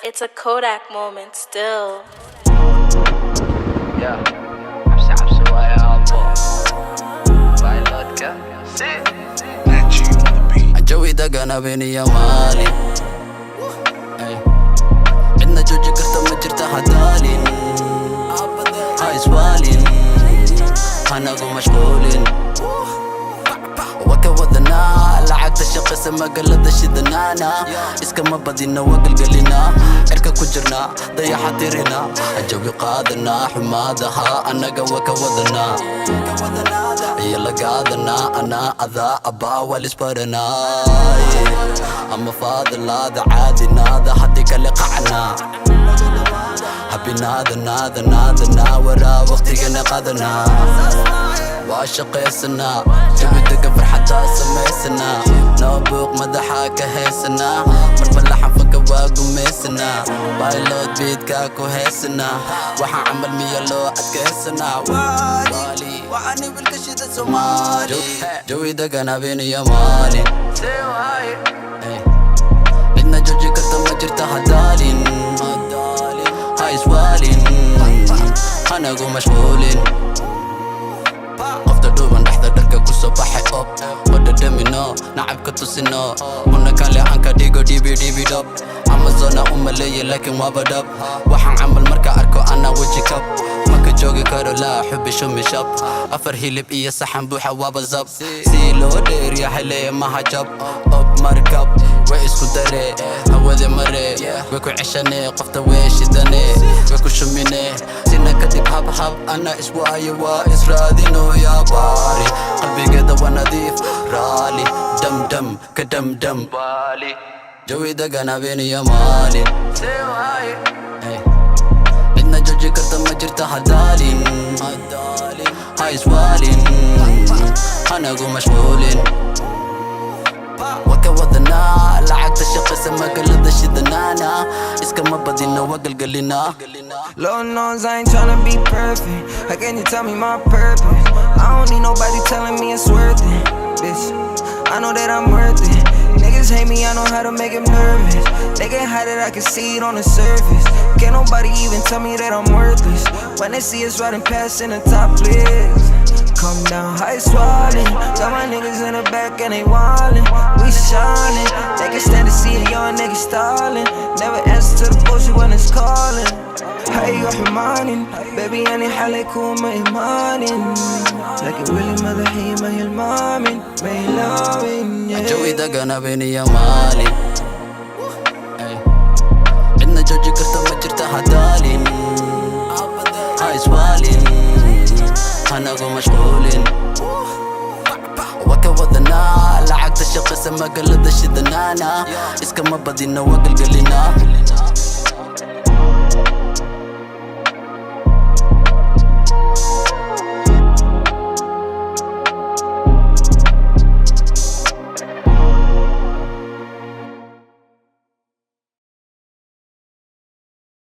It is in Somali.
It's a Kodak moment still. Yeah, عبسي ويا أبو بايلوتكا الجوي دقنا بيني يا مالي عندنا جوجي قرطة ما جرت هدالين هاي سوالين هنقو مشغولين وكوذنا لعقت الشقس ما قلد شدنانا اسكا ما بدينا وقلقلنا عركا كجرنا ضيا حطيرنا الجوي قادنا حمادها أنا وكوذنا يلا قادنا أنا أذا أبا والسبرنا أما فاضل هذا عادي نادا حديك اللي قعنا حبي نادا ورا وقتي قادنا وعشق يسنا جبي دق فرحتها سميسنا نوبوق مدحاك هيسنا مربلا حنفك واقو ميسنا بايلوت بيت كاكو هيسنا وحا عمل ميالو اتكيسنا والي وعني بالكشي دا سومالي جوي دقنا بيني يا مالي عندنا جوجي قرطة ما جرت هدالين هاي سوالين هنقو مشغولين قفت دوبان دحدا دركا كسو baxay op wada damino nacabka tusino una kale aan ka dhigo dhibi dhab amazona umaleeye laakiin waaba dhab waxaan camal marka arko ana weji kab maka joogi karo laa xubi shumi shab afar hilib iyo saxan buuxa waaba zab si loo dheeryahay lee maha jab op markab way isku dare hawade mare way ku ceshane qofta way shidane way ku shumine sina kadib hab ana iswaayo waa israadino yaa baari qalbigeeda waa nadiif raali dam kadamdam baali jawi dagana beeni ya maali عندنا جوجي قرطة ما جرت هدالين هاي سوالين هنقو مشغولين وكوذنا لعقت الشقس ما قلد شدنانا اسكا ما بدينا وقلقلنا Lord knows I ain't tryna be perfect. How can you tell me my purpose? I don't need nobody telling me it's worth it. Bitch, I know that I'm worth it. Niggas hate me, I know how to make them nervous. They get high that I can see it on the surface. Can't nobody even tell me that I'm worthless. When they see us riding past in the top list, come down high swallowing. Got my niggas in the back and they wildin'. We shining. They can stand to see a young nigga stalling. Never answer to the bullshit when it's calling. Hey, you're humanin. Baby, أنا حالكم ما إيمانين. لكن ولي ماذا هي ما هي المامين ما هي لامين. الجوي دقنا بيني يا مالي عندنا جوجي قرطة ما جرت هدالين هاي سوالين هنقو مشغولين وكوذنا لعقت الشقس ما قلد شدنانا اسكا ما بدينا وقلقلنا